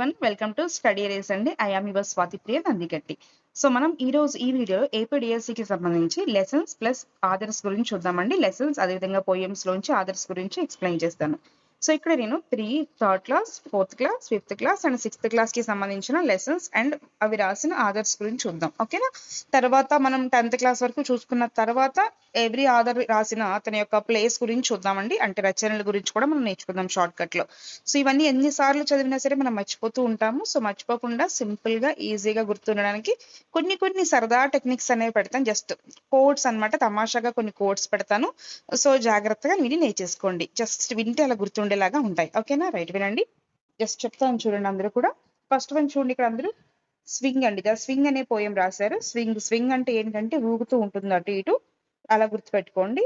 Welcome to study race అండి. I am your Swathi Priya Nandigatti. So మనం ఈ వీడియోలో ఏపీడిఎస్సికి సంబంధించి లెసన్స్ ప్లస్ ఆథర్స్ గురించి చూద్దామండి. లెసన్స్ అదేవిధంగా పోయమ్స్ లోంచి ఆథర్స్ గురించి ఎక్స్ప్లెయిన్ చేస్తాను. సో ఇక్కడ నేను third class, fourth class, fifth class and sixth class కి సంబంధించిన లెసన్స్ అండ్ అవి రాసిన ఆథర్స్ గురించి చూద్దాం. ఓకేనా? తర్వాత మనం 10th క్లాస్ వరకు చూసుకున్న తర్వాత ఎవ్రీ ఆథర్ రాసిన అతని యొక్క ప్లేస్ గురించి చూద్దామండి. అంటే రచనల గురించి కూడా మనం నేర్చుకుందాం షార్ట్ కట్ లో. సో ఇవన్నీ ఎన్నిసార్లు చదివినా సరే మనం మర్చిపోతూ ఉంటాము. సో మర్చిపోకుండా సింపుల్ గా ఈజీగా గుర్తుండడానికి కొన్ని సరదా టెక్నిక్స్ అనేవి పెడతాను. జస్ట్ కోడ్స్ అన్నమాట, తమాషాగా కొన్ని కోడ్స్ పెడతాను. సో జాగ్రత్తగా విని నేర్చేసుకోండి. జస్ట్ వింటే అలా గుర్తుండేలాగా ఉంటాయి. ఓకేనా? రైట్, వినండి. జస్ట్ చెప్తాను చూడండి. అందరూ కూడా ఫస్ట్ వన్ చూడండి. ఇక్కడ అందరూ స్వింగ్ అండి, ద స్వింగ్ అనే పోయం రాశారు. స్వింగ్ అంటే ఏంటంటే ఊగుతూ ఉంటుంది అటు ఇటు, అలా గుర్తుపెట్టుకోండి.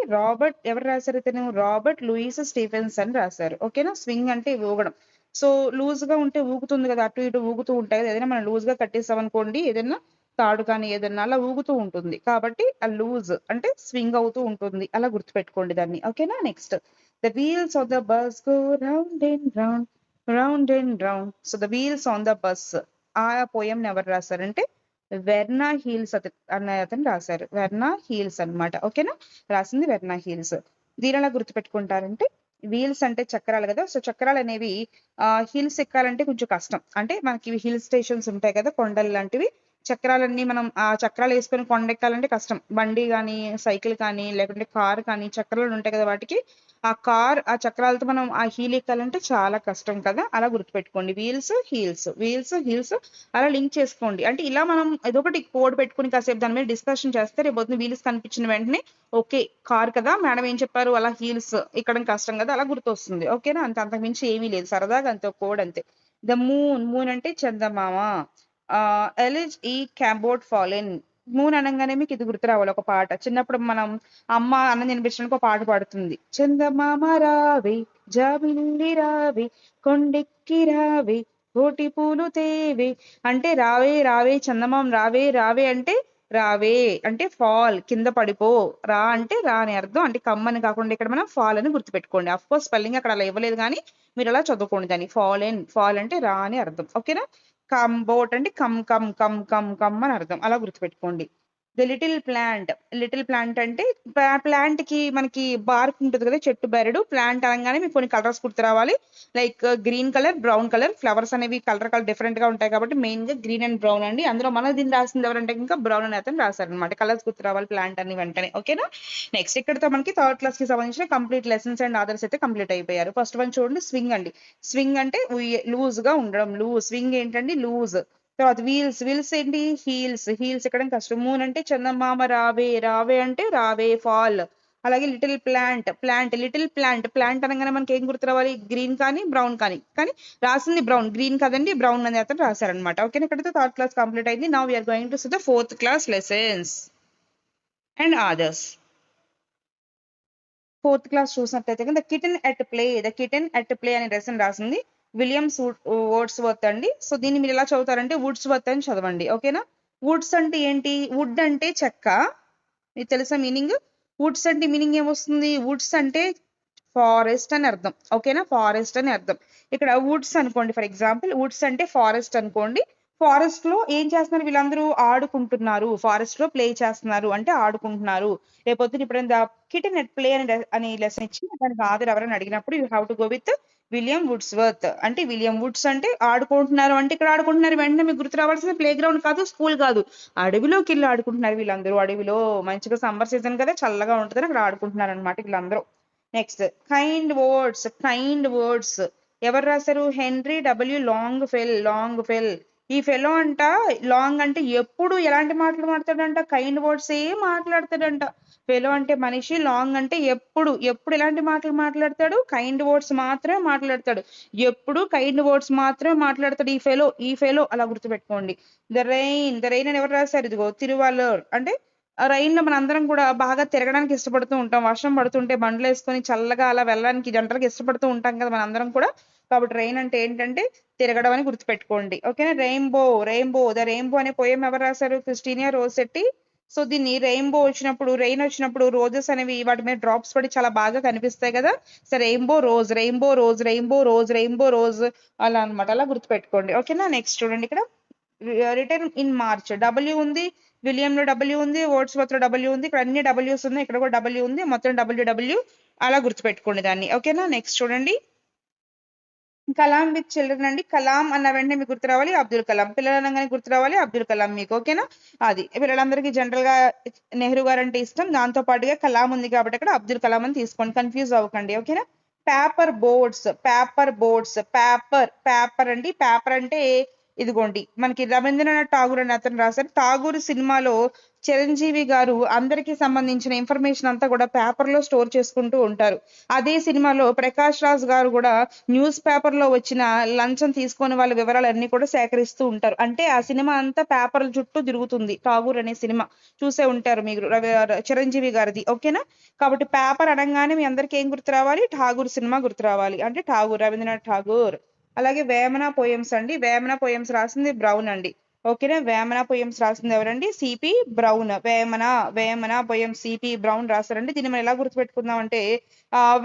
ఎవరు రాశారు? ఇతను రాబర్ట్ లూయిస్ స్టీఫెన్సన్ రాశారు. ఓకేనా? స్వింగ్ అంటే ఊగడం. సో లూజ్ గా ఉంటే ఊగుతుంది కదా, అటు ఇటు ఊగుతూ ఉంటాయి కదా. ఏదైనా మనం లూజ్ గా కట్టేసాం అనుకోండి, ఏదైనా తాడు కానీ ఏదైనా అలా ఊగుతూ ఉంటుంది కాబట్టి ఆ లూజ్ అంటే స్వింగ్ అవుతూ ఉంటుంది, అలా గుర్తుపెట్టుకోండి దాన్ని. ఓకేనా? Next, the wheels of the bus go round and round, round and round. So the wheels on the bus, ఆ పోయం ఎవరు రాశారంటే వెర్నా హీల్స్ అనే అతను రాశారు. వెర్నా హీల్స్ అన్నమాట. ఓకేనా? రాసింది వెర్నా హీల్స్. దీని ఎలా గుర్తుపెట్టుకుంటారంటే, వీల్స్ అంటే చక్రాలు కదా. సో చక్రాలు అనేవి హిల్స్ ఎక్కాలంటే కొంచెం కష్టం. అంటే మనకి హిల్ స్టేషన్స్ ఉంటాయి కదా, కొండలు లాంటివి. చక్రాలన్నీ మనం ఆ చక్రాలు వేసుకొని కొండెక్కాలంటే కష్టం. బండి కానీ, సైకిల్ కానీ, లేకుంటే కార్ కానీ చక్రాలు ఉంటాయి కదా వాటికి. ఆ చక్రాలతో మనం ఆ హీల్ ఎక్కాలంటే చాలా కష్టం కదా. అలా గుర్తుపెట్టుకోండి. వీల్స్ హీల్స్, వీల్స్ హీల్స్ అలా లింక్ చేసుకోండి. అంటే ఇలా మనం ఏదో ఒకటి కోడ్ పెట్టుకుని కాసేపు దాని మీద డిస్కషన్ చేస్తే రేపు పొద్దున్న వీల్స్ కనిపించిన వెంటనే ఓకే, కార్ కదా, మేడం ఏం చెప్పారు, అలా హీల్స్ ఎక్కడం కష్టం కదా, అలా గుర్తొస్తుంది. ఓకేనా? అంతకు మించి ఏమీ లేదు, సరదాగా అంతే, కోడ్ అంతే. ద మూన్, మూన్ అంటే చందమామ. ఎలిజ్ ఈ క్యాంబోర్డ్ ఫాలెన్. మూన్ అనగానే మీకు ఇది గుర్తు రావాలి, ఒక పాట. చిన్నప్పుడు మనం అమ్మ అన్నం తినిపించడానికి ఒక పాట పాడుతుంది. చందమామ రావే, జాబిల్లి రావే, కొండెక్కి రావే, కోటి పూలు తేవే. అంటే రావే రావే చందమామ, రావే రావే అంటే రావే అంటే ఫాల్, కింద పడిపో. రా అంటే రా అని అర్థం. అంటే కమ్ అని కాకుండా ఇక్కడ మనం ఫాల్ అని గుర్తుపెట్టుకోండి. అఫ్ కోర్స్ స్పెల్లింగ్ అక్కడ అలా ఇవ్వలేదు, కానీ మీరు అలా చదువుకోండి దాన్ని. ఫాల్ అంటే రా అని అర్థం. ఓకేనా? కంబోట్ అంటే come come come come come అని అర్థం. అలా గుర్తుపెట్టుకోండి. ద లిటిల్ ప్లాంట్ అంటే ప్లాంట్ కి మనకి బార్క్ ఉంటుంది కదా, చెట్టు బెరడు. ప్లాంట్ అనగానే మీకు కొన్ని కలర్స్ గుర్తు రావాలి. Like green colour, brown colour. Flowers అనేవి కలర్ డిఫరెంట్ గా ఉంటాయి కాబట్టి మెయిన్ గా గ్రీన్ అండ్ బ్రౌన్ అండి. అందులో మన దీన్ని రాసింది ఎవరంటే ఇంకా బ్రౌన్ అని అతను రాశారనమాట. కలర్స్ గుర్తు రావాలి ప్లాంట్ అని వెంటనే. ఓకేనా? నెక్స్ట్, ఇక్కడతో మనకి థర్డ్ క్లాస్ కి సంబంధించిన కంప్లీట్ లెసన్స్ అండ్ ఆథర్స్ అయితే కంప్లీట్ అయిపోయారు. ఫస్ట్ వన్ చూడండి, స్వింగ్ అండి. స్వింగ్ అంటే లూజ్ గా ఉండడం. స్వింగ్ ఏంటండి? లూజ్. తర్వాత వీల్స్ ఏంటి? హీల్స్ ఎక్కడం కష్టం. మూన్ అంటే చందమామ రావే, రావే అంటే రావే ఫాల్. అలాగే లిటిల్ ప్లాంట్ అనగానే మనకి ఏం గుర్తు రావాలి? గ్రీన్ కానీ బ్రౌన్ కానీ. కానీ రాసింది బ్రౌన్, గ్రీన్ కదండి, బ్రౌన్ అని అతను రాశారనమాట. ఓకే, ఇక్కడితో థర్డ్ క్లాస్ కంప్లీట్ అయింది. Now we are going to see the fourth class lessons and authors. Fourth class చూసినట్లయితే ద కిటెన్ ఎట్ ప్లే అనే లెసన్ రాసింది విలియమ్స్ వర్డ్స్ వర్త్ అండి. సో దీన్ని మీరు ఎలా చదువుతారంటే వుడ్స్ వర్త్ అని చదవండి. ఓకేనా? వుడ్స్ అంటే ఏంటి? వుడ్ అంటే చెక్క. మీకు తెలుసా మీనింగ్? వుడ్స్ అంటే మీనింగ్ ఏమొస్తుంది? వుడ్స్ అంటే ఫారెస్ట్ అని అర్థం. ఓకేనా? ఫారెస్ట్ అని అర్థం. ఇక్కడ వుడ్స్ అనుకోండి, ఫర్ ఎగ్జాంపుల్ వుడ్స్ అంటే ఫారెస్ట్ అనుకోండి. ఫారెస్ట్ లో ఏం చేస్తున్నారు వీళ్ళందరూ? ఆడుకుంటున్నారు. ఫారెస్ట్ లో ప్లే చేస్తున్నారు అంటే ఆడుకుంటున్నారు. రేపొద్దున ఇప్పుడు కిటెన్ ఎట్ ప్లే అని లెసన్ ఇచ్చి దానికి ఆధార్ ఎవరైనా అడిగినప్పుడు you have to go with William Woods worth. అంటే విలియం వుడ్స్ అంటే ఆడుకుంటున్నారు. అంటే ఇక్కడ ఆడుకుంటున్నారు వెంటనే మీకు గుర్తు రావాల్సిన ప్లే గ్రౌండ్ కాదు, స్కూల్ కాదు, అడవిలోకి వెళ్ళి ఆడుకుంటున్నారు వీళ్ళందరూ. అడవిలో మంచిగా సమ్మర్ సీజన్ కదా, చల్లగా ఉంటుందని అక్కడ ఆడుకుంటున్నారు అనమాట వీళ్ళందరూ. నెక్స్ట్, కైండ్ వర్డ్స్ ఎవరు రాశారు? హెన్రీ డబ్ల్యూ లాంగ్ ఫెల్. ఈ ఫెలో అంట, లాంగ్ అంటే ఎప్పుడు ఎలాంటి మాటలు మాట్లాడతాడంట? కైండ్ వర్డ్స్ ఏం మాట్లాడతాడంట. ఫెలో అంటే మనిషి, లాంగ్ అంటే ఎప్పుడు ఎప్పుడు ఎలాంటి మాటలు మాట్లాడతాడు? కైండ్ వర్డ్స్ మాత్రమే మాట్లాడతాడు. ఎప్పుడు కైండ్ వర్డ్స్ మాత్రమే మాట్లాడతాడు ఈ ఫెలో అలా గుర్తుపెట్టుకోండి. ద రెయిన్ అని ఎవరు రాశారు? ఇదిగో తిరువల్లూర్. అంటే ఆ రైన్ లో మన అందరం కూడా బాగా తిరగడానికి ఇష్టపడుతూ ఉంటాం. వర్షం పడుతుంటే బండ్లు వేసుకొని చల్లగా అలా వెళ్ళడానికి జంటలకు ఇష్టపడుతూ ఉంటాం కదా మన అందరం కూడా. కాబట్టి రెయిన్ అంటే ఏంటంటే తిరగడం అని గుర్తుపెట్టుకోండి. ఓకేనా? ద రెయిన్బో అనే పోయం ఎవరు రాశారు? క్రిస్టీనియా రోసెట్టి సో దీన్ని రెయిన్బో వచ్చినప్పుడు, రెయిన్ వచ్చినప్పుడు రోజెస్ అనేవి వాటి మీద డ్రాప్స్ పడి చాలా బాగా కనిపిస్తాయి కదా. So rainbow rose, rainbow rose, rainbow rose, rainbow rose అలా అనమాట. అలా గుర్తుపెట్టుకోండి. ఓకేనా. నెక్స్ట్ చూడండి ఇక్కడ రిటర్న్ ఇన్ మార్చ్. డబ్ల్యూ ఉంది, విలియం లో డబ్ల్యూ ఉంది, వర్డ్స్ వర్త్ లో డబ్ల్యూ ఉంది, ఇక్కడ అన్ని డబ్ల్యూస్ ఉన్నాయి, ఇక్కడ కూడా డబ్ల్యూ ఉంది, మొత్తం డబ్ల్యూ. అలా గుర్తుపెట్టుకోండి దాన్ని. ఓకేనా. నెక్స్ట్ చూడండి కలాం విత్ చిల్డ్రన్ అండి. కలాం అన్న వెంటనే మీకు గుర్తు రావాలి అబ్దుల్ కలాం. పిల్లలు అనగానే గుర్తు రావాలి అబ్దుల్ కలాం మీకు. ఓకేనా. అది పిల్లలందరికీ జనరల్ గా నెహ్రూ గారు అంటే ఇష్టం, దాంతో పాటుగా కలాం ఉంది కాబట్టి అక్కడ అబ్దుల్ కలాం అని తీసుకోండి, కన్ఫ్యూజ్ అవ్వకండి. ఓకేనా. Paper boards, paper boards, paper అండి. పేపర్ అంటే ఇదిగోండి మనకి రవీంద్రనాథ్ ఠాగూర్ అని అతను రాశారు. ఠాగూర్ సినిమాలో చిరంజీవి గారు అందరికి సంబంధించిన ఇన్ఫర్మేషన్ అంతా కూడా పేపర్ లో స్టోర్ చేసుకుంటూ ఉంటారు. అదే సినిమాలో ప్రకాష్ రాజ్ గారు కూడా న్యూస్ పేపర్ లో వచ్చిన లంచం తీసుకొని వాళ్ళ వివరాలన్నీ కూడా సేకరిస్తూ ఉంటారు. అంటే ఆ సినిమా అంతా పేపర్ల చుట్టూ తిరుగుతుంది. ఠాగూర్ అనే సినిమా చూసే ఉంటారు మీరు, చిరంజీవి గారిది. ఓకేనా. కాబట్టి పేపర్ అనగానే మీ అందరికి ఏం గుర్తు రావాలి? ఠాగూర్ సినిమా గుర్తు రావాలి. అంటే ఠాగూర్, రవీంద్రనాథ్ ఠాగూర్. అలాగే వేమన పోయమ్స్ అండి. వేమన పోయమ్స్ రాసింది బ్రౌన్ అండి. ఓకేనా. వేమన పోయమ్స్ రాసింది ఎవరండి? CP brown. Vemana poems CP brown రాశారండి. దీన్ని మనం ఎలా గుర్తుపెట్టుకుందాం అంటే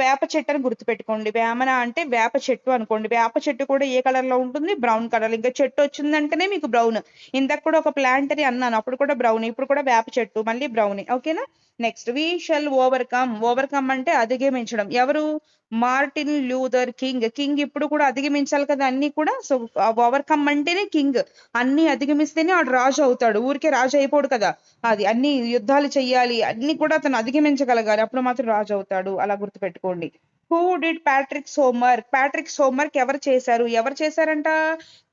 వేప చెట్టు అని గుర్తుపెట్టుకోండి. వేమన అంటే వేప చెట్టు అనుకోండి. వేప చెట్టు కూడా ఏ కలర్ లో ఉంటుంది? Brown colour. ఇంకా చెట్టు వచ్చిందంటేనే మీకు బ్రౌన్. ఇంతకు కూడా ఒక ప్లాంట్ అని అన్నాను, అప్పుడు కూడా బ్రౌన్, ఇప్పుడు కూడా వేప చెట్టు, మళ్ళీ బ్రౌన్. ఓకేనా. Next we shall overcome. Overcome అంటే అధిగమించడం. ఎవరు? Martin Luther king. కింగ్ ఇప్పుడు కూడా అధిగమించాలి కదా అన్ని కూడా. సో ఓవర్కమ్ అంటేనే కింగ్. అన్ని అధిగమిస్తేనే వాడు రాజు అవుతాడు, ఊరికే రాజు అయిపోడు కదా. అది అన్ని యుద్ధాలు చెయ్యాలి, అన్ని కూడా అతను అధిగమించగలగాలి, అప్పుడు మాత్రం రాజు అవుతాడు. అలా గుర్తుపెట్టుకోండి. Who did Patrick's homework. Patrick's homework ఎవరు చేశారు? ఎవరు చేశారంట?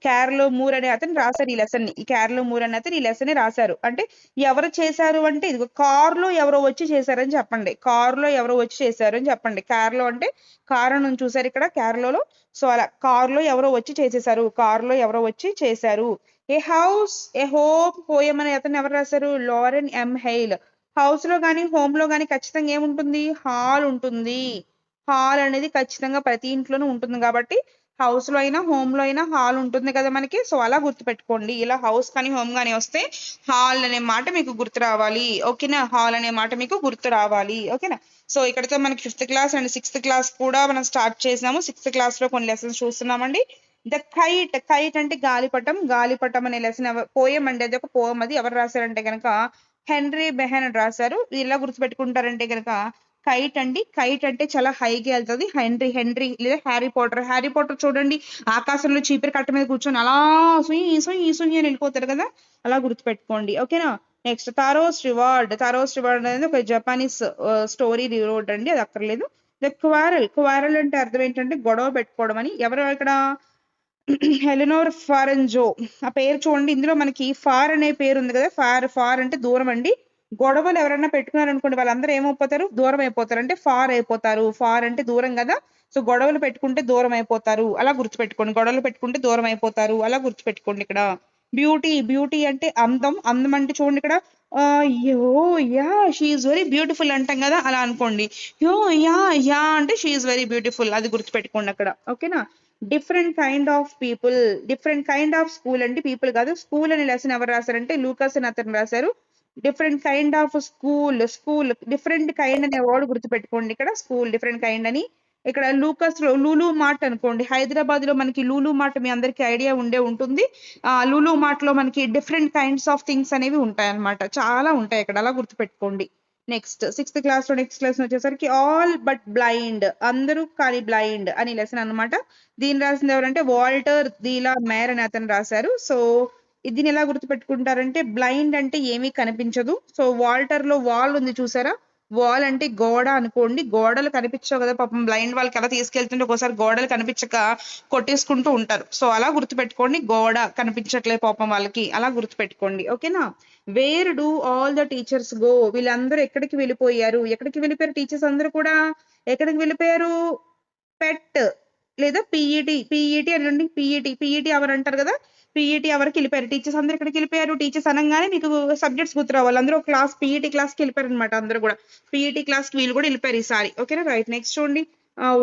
క్యార్లో మూర్ అనే అతను రాశారు ఈ లెసన్ ని. ఈ క్యార్లో మూర్ అనే అతను ఈ లెసన్ ని రాశారు. అంటే ఎవరు చేశారు అంటే ఇదిగో కార్ లో ఎవరో వచ్చి చేశారని చెప్పండి. కార్ లో ఎవరో వచ్చి చేశారు అని చెప్పండి. కార్ లో అంటే కారణం చూసారు ఇక్కడ క్యార్లో. సో అలా కార్ లో ఎవరో వచ్చి చేసేసారు, కార్ లో ఎవరో వచ్చి చేశారు. ఏ హౌస్ ఏ హోమ్ పోయం అనే అతను ఎవరు రాశారు? లారెన్ ఎం హెయిల్. హౌస్ లో గానీ హోమ్ లో గానీ ఖచ్చితంగా ఏముంటుంది? హాల్ ఉంటుంది. హాల్ అనేది ఖచ్చితంగా ప్రతి ఇంట్లోనూ ఉంటుంది కాబట్టి హౌస్ లో అయినా హోమ్ లో అయినా హాల్ ఉంటుంది కదా మనకి. సో అలా గుర్తుపెట్టుకోండి. ఇలా హౌస్ కానీ హోమ్ కానీ వస్తే హాల్ అనే మాట మీకు గుర్తు రావాలి. ఓకేనా. హాల్ అనే మాట మీకు గుర్తు రావాలి. ఓకేనా. సో ఇక్కడతో మనకి 5th class and 6th class కూడా మనం స్టార్ట్ చేసాము. 6th క్లాస్ లో కొన్ని లెసన్స్ చూస్తున్నామండి. The kite. కైట్ అంటే గాలిపటం. గాలిపటం అనే లెసన్ పోయం అండి. అది ఒక పోయం. అది ఎవరు రాశారంటే కనుక హెన్రీ బెహన్ రాశారు. ఇలా గుర్తుపెట్టుకుంటారంటే కనుక కైట్ అండి. కైట్ అంటే చాలా హైగా వెళ్తుంది. హెన్రీ లేదా హ్యారీ పోటర్. హ్యారీ పోటర్ చూడండి ఆకాశంలో చీపిరి కట్ట మీద కూర్చొని అలా సుయి అని వెళ్ళిపోతారు కదా. అలా గుర్తుపెట్టుకోండి. ఓకేనా. Next Taro's reward. Taro's reward అనేది ఒక జపానీస్ స్టోరీ రివార్డ్ అండి, అది అక్కర్లేదు. The quarrel. క్వారల్ అంటే అర్థం ఏంటంటే గొడవ పెట్టుకోవడం అని. ఎవరు ఇక్కడ? ఎలినోర్ ఫారెంజో. ఆ పేరు చూడండి. ఇందులో మనకి ఫార్ అనే పేరు ఉంది కదా. ఫార్ అంటే దూరం అండి. గొడవలు ఎవరైనా పెట్టుకున్నారనుకోండి వాళ్ళందరూ ఏమైపోతారు? దూరం అయిపోతారు. అంటే ఫార్ అయిపోతారు. ఫార్ అంటే దూరం కదా. సో గొడవలు పెట్టుకుంటే దూరం అయిపోతారు. అలా గుర్తుపెట్టుకోండి. గొడవలు పెట్టుకుంటే దూరం అయిపోతారు. అలా గుర్తుపెట్టుకోండి. ఇక్కడ బ్యూటీ. బ్యూటీ అంటే అందం. అందం అంటే చూడండి ఇక్కడ యో యా షీఈస్ వెరీ బ్యూటిఫుల్ అంటాం కదా, అలా అనుకోండి. యో యా అంటే షీఈస్ వెరీ బ్యూటిఫుల్. అది గుర్తుపెట్టుకోండి అక్కడ. ఓకేనా. Different kind of people. Different kind of school అంటే పీపుల్ కాదు. స్కూల్ అనే లెసన్ ఎవరు రాశారంటే లూకాస్ అని అతను రాశారు. Different kind of school different kind అనే వర్డ్ గుర్తుపెట్టుకోండి ఇక్కడ. స్కూల్ డిఫరెంట్ కైండ్ అని. ఇక్కడ లూకస్ లో లూలు మార్ట్ అనుకోండి. హైదరాబాద్ లో మనకి లూలు మార్ట్ మీ అందరికి ఐడియా ఉండే ఉంటుంది. లూలు మార్ట్ లో మనకి డిఫరెంట్ కైండ్స్ ఆఫ్ థింగ్స్ అనేవి ఉంటాయి అన్నమాట. చాలా ఉంటాయి ఇక్కడ. అలా గుర్తుపెట్టుకోండి. నెక్స్ట్ 6th క్లాస్ లో నెక్స్ట్ లెసన్ వచ్చేసరికి ఆల్ బట్ బ్లైండ్. అందరూ కానీ బ్లైండ్ అని లెసన్ అన్నమాట. దీన్ని రాసింది ఎవరంటే వాల్టర్ దీలా మేర్ అని అతను రాశారు. సో దీన్ని ఎలా గుర్తుపెట్టుకుంటారంటే బ్లైండ్ అంటే ఏమీ కనిపించదు. సో వాల్టర్ లో వాల్ ఉంది చూసారా. వాల్ అంటే గోడ అనుకోండి. గోడలు కనిపించవు కదా పాపం బ్లైండ్ వాళ్ళకి ఎలా తీసుకెళ్తుంటే ఒకసారి గోడలు కనిపించక కొట్టేసుకుంటూ ఉంటారు. సో అలా గుర్తుపెట్టుకోండి. గోడ కనిపించట్లే పాపం వాళ్ళకి, అలా గుర్తుపెట్టుకోండి. ఓకేనా. Where do all the teachers go. వీళ్ళందరూ ఎక్కడికి వెళ్ళిపోయారు? ఎక్కడికి వెళ్ళిపోయారు టీచర్స్ అందరూ కూడా? ఎక్కడికి వెళ్ళిపోయారు? పెట్ లేదా పిఈటి అనండి. పిఈటి అవర్ అంటారు కదా. పిఈటి అవర్కి వెళ్ళిపోయారు టీచర్స్ అందరూ. ఎక్కడికి వెళ్ళిపోయారు? టీచర్స్ అనగానే మీకు సబ్జెక్ట్స్ గుర్తు రావాలి. అందరూ క్లాస్ పిఈటి క్లాస్కి వెళ్ళిపోయారు అనమాట. అందరూ కూడా పిఈటి క్లాస్కి వీళ్ళు కూడా వెళ్ళిపోయారు ఈసారి. ఓకేనా. రైట్. నెక్స్ట్ చూడండి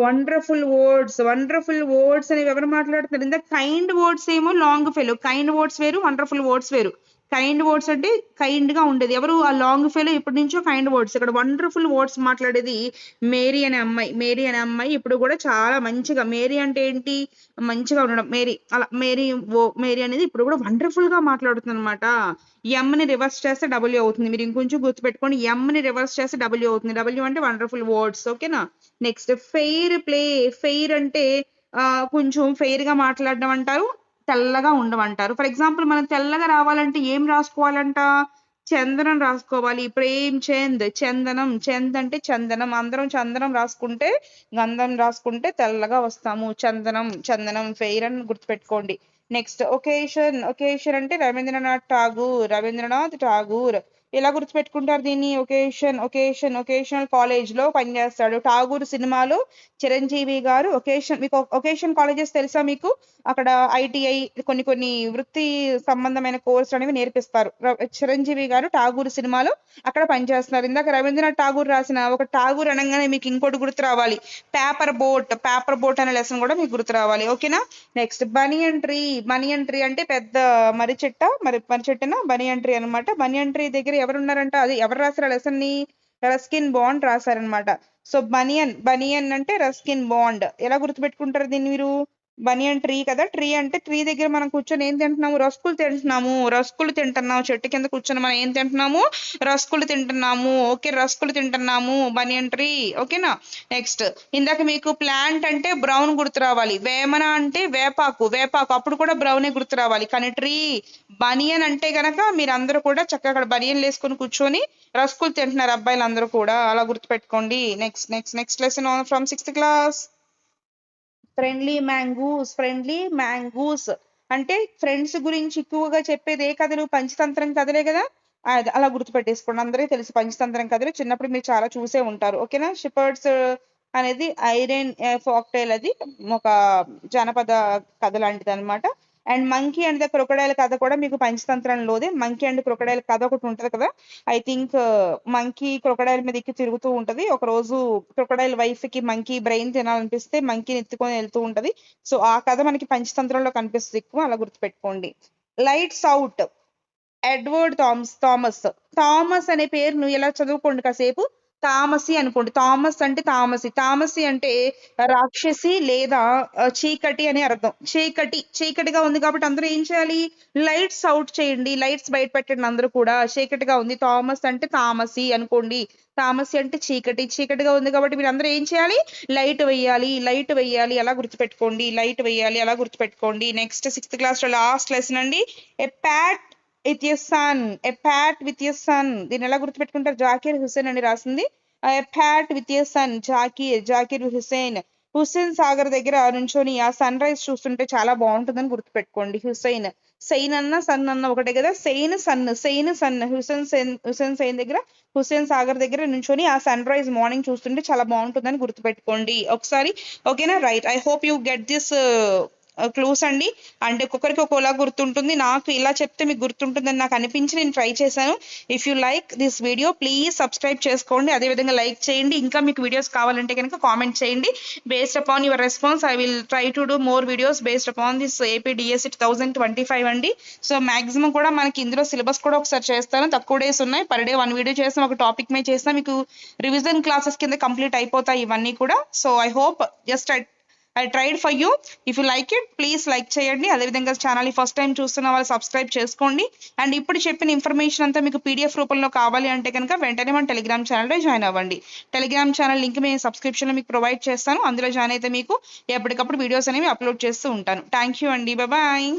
వండర్ఫుల్ వర్డ్స్. వండర్ఫుల్ వర్డ్స్ అనేవి ఎవరు మాట్లాడుతున్నారు? ఇంత కైండ్ వర్డ్స్ ఏమో లాంగ్ ఫెలో. కైండ్ వర్డ్స్ వేరు, వండర్ఫుల్ వర్డ్స్ వేరు. కైండ్ వర్డ్స్ అంటే కైండ్ గా ఉండేది. ఎవరు ఆ లాంగ్ ఫెలో ఇప్పటి నుంచో కైండ్ వర్డ్స్. ఇక్కడ వండర్ఫుల్ వర్డ్స్ మాట్లాడేది మేరీ అనే అమ్మాయి. మేరీ అనే అమ్మాయి ఇప్పుడు కూడా చాలా మంచిగా, మేరీ అంటే ఏంటి, మంచిగా ఉండడం. మేరీ అలా మేరీ అనేది ఇప్పుడు కూడా వండర్ఫుల్ గా మాట్లాడుతుంది అనమాట. ఎమ్ ని రివర్స్ చేస్తే డబ్ల్యూ అవుతుంది. మీరు ఇంకొంచెం గుర్తుపెట్టుకోండి, ఎమ్ ని రివర్స్ చేస్తే డబ్ల్యూ అవుతుంది. డబ్ల్యూ అంటే వండర్ఫుల్ వర్డ్స్. ఓకేనా. Next fair play. ఫెయిర్ అంటే కొంచెం ఫెయిర్ గా మాట్లాడడం అంటారు, తెల్లగా ఉండమంటారు. ఫర్ ఎగ్జాంపుల్ మనం తెల్లగా రావాలంటే ఏం రాసుకోవాలంట, చందనం రాసుకోవాలి. ప్రేమ్ చంద్, చందనం. చంద్ అంటే చందనం. అందరం చందనం రాసుకుంటే, గంధం రాసుకుంటే తెల్లగా వస్తాము. చందనం, చందనం ఫెయిర్ అని గుర్తుపెట్టుకోండి. Next occasion. ఒకేషన్ అంటే రవీంద్రనాథ్ ఠాగూర్. ఎలా గుర్తుపెట్టుకుంటారు దీన్ని? ఒకేషనల్ కాలేజ్ లో పనిచేస్తాడు. ఠాగూర్ సినిమాలో చిరంజీవి గారు మీకు ఒకేషన్ కాలేజెస్ తెలుసా మీకు? అక్కడ ఐటీఐ కొన్ని వృత్తి సంబంధమైన కోర్సులు అనేవి నేర్పిస్తారు. చిరంజీవి గారు ఠాగూర్ సినిమాలో అక్కడ పనిచేస్తున్నారు. ఇందాక రవీంద్రనాథ్ ఠాగూర్ రాసిన ఒక ఠాగూర్ అనగానే మీకు ఇంకోటి గుర్తు రావాలి, పేపర్ బోట్ అనే లెసన్ కూడా మీకు గుర్తు రావాలి. ఓకేనా. నెక్స్ట్ బనియన్ ట్రీ అంటే పెద్ద మర్రి చెట్టున బనియన్ ట్రీ అనమాట. బనియన్ ట్రీ దగ్గర ఎవరున్నారంట, అది ఎవరు రాశారు ఆ లెసన్ ని? రస్కిన్ బాండ్ రాశారనమాట. సో బనియన్ అంటే రస్కిన్ బాండ్. ఎలా గుర్తుపెట్టుకుంటారు దీన్ని మీరు? బనియన్ ట్రీ కదా. ట్రీ అంటే ట్రీ దగ్గర మనం కూర్చొని ఏం తింటున్నాము? రస్కులు తింటున్నాము. చెట్టు కింద కూర్చొని మనం ఏం తింటున్నాము? రస్కులు తింటున్నాము. ఓకే, రస్కులు తింటున్నాము, బనియన్ ట్రీ. ఓకేనా. నెక్స్ట్ ఇందాక మీకు ప్లాంట్ అంటే బ్రౌన్ గుర్తు రావాలి. వేమన అంటే వేపాకు. అప్పుడు కూడా బ్రౌనే గుర్తు రావాలి. కానీ ట్రీ, బనియన్ అంటే గనక మీరందరూ కూడా చక్కగా అక్కడ బనియన్ వేసుకొని కూర్చొని రస్కులు తింటున్నారు అబ్బాయిలు అందరూ కూడా. అలా గుర్తుపెట్టుకోండి. Next lesson from 6th class. Friendly mongoose అంటే ఫ్రెండ్స్ గురించి ఎక్కువగా చెప్పేది ఏ కథలు? పంచతంత్రం కథలే కదా. అలా గుర్తుపెట్టేసుకోండి. అందరికీ తెలుసు పంచతంత్రం కథలు, చిన్నప్పుడు మీరు చాలా చూసే ఉంటారు. ఓకేనా. షెపర్డ్స్ అనేది ఐరన్ ఫాక్టైల్, అది ఒక జానపద కథ లాంటిది అనమాట. And monkey and the crocodile కథ కూడా మీకు పంచతంత్రంలోదే. మంకీ అండ్ క్రొకడైల్ కథ ఒకటి ఉంటది కదా. ఐ థింక్ మంకీ క్రొకడైల్ మీద ఎక్కి తిరుగుతూ ఉంటది. ఒక రోజు క్రొకడైల్ వైఫ్ కి మంకీ బ్రెయిన్ తినాలనిపిస్తే మంకీని ఎత్తుకొని వెళ్తూ ఉంటది. సో ఆ కథ మనకి పంచతంత్రంలో కనిపిస్తుంది ఎక్కువ. అలా గుర్తుపెట్టుకోండి. Lights out. ఎడ్వర్డ్ థామస్ అనే పేరును ఎలా చదువుకోండి కాసేపు, తామసి అనుకోండి. థామస్ అంటే తామసి అంటే రాక్షసి లేదా చీకటి అని అర్థం. చీకటిగా ఉంది కాబట్టి అందరూ ఏం చేయాలి? లైట్స్ అవుట్ చేయండి, లైట్స్ బయట పెట్టండి అందరూ కూడా. చీకటిగా ఉంది, థామస్ అంటే తామసి అనుకోండి. తామసి అంటే చీకటిగా ఉంది కాబట్టి మీరు అందరూ ఏం చేయాలి? లైట్ వేయాలి. అలా గుర్తుపెట్టుకోండి. నెక్స్ట్ 6th క్లాస్ లో లాస్ట్ లెసన్ అండి. A pat with a sun. దీన్ని ఎలా గుర్తుపెట్టుకుంటారు? జాకీర్ హుస్సేన్ అని రాసింది. Pat with a sun, Zakir Hussain సాగర్ దగ్గర నుంచొని ఆ సన్ రైజ్ చూస్తుంటే చాలా బాగుంటుందని గుర్తుపెట్టుకోండి. సెయిన్ అన్న సన్ అన్న ఒకటే కదా. Seine sun. హుస్సేన్ సెయిన్ దగ్గర, హుస్సేన్ సాగర్ దగ్గర నుంచొని ఆ సన్ రైజ్ మార్నింగ్ చూస్తుంటే చాలా బాగుంటుందని గుర్తుపెట్టుకోండి ఒకసారి. ఓకేనా. Right. I hope you get this clues అండి. అంటే ఒక్కొక్కరికి ఒక్కోలా గుర్తుంటుంది. నాకు ఇలా చెప్తే మీకు గుర్తుంటుందని నాకు అనిపించి నేను ట్రై చేశాను. If you like this video please subscribe చేసుకోండి. అదేవిధంగా లైక్ చేయండి. ఇంకా మీకు వీడియోస్ కావాలంటే కనుక కామెంట్ చేయండి. Based upon your response I will try to do more videos based upon this APDSC 2025 అండి. సో మాక్సిమం కూడా మనకి ఇందులో సిలబస్ కూడా ఒకసారి చేస్తాను. తక్కువ డేస్ ఉన్నాయి. పర్ డే 1 వీడియో చేస్తాం, ఒక టాపిక్ మీద చేస్తాం. మీకు రివిజన్ క్లాసెస్ కింద కంప్లీట్ అయిపోతాయి ఇవన్నీ కూడా. So I hope I tried for you. If you like it, please like చేయండి. అదేవిధంగా ఛానల్ ని ఫస్ట్ టైం చూస్తున్న వాళ్ళు సబ్స్క్రైబ్ చేసుకోండి. అండ్ ఇప్పుడు చెప్పిన ఇన్ఫర్మేషన్ అంతా మీకు PDF రూపంలో కావాలి అంటే కనుక వెంటనే మన టెలిగ్రామ్ ఛానల్లో జాయిన్ అవ్వండి. టెలిగ్రామ్ ఛానల్ లింక్ నేను సబ్స్క్రిప్షన్ లో మీకు ప్రొవైడ్ చేస్తాను. అందులో జాయిన్ అయితే మీకు ఎప్పటికప్పుడు వీడియోస్ అనేవి అప్లోడ్ చేస్తూ ఉంటాను. థ్యాంక్ యూ అండి. బాయ్.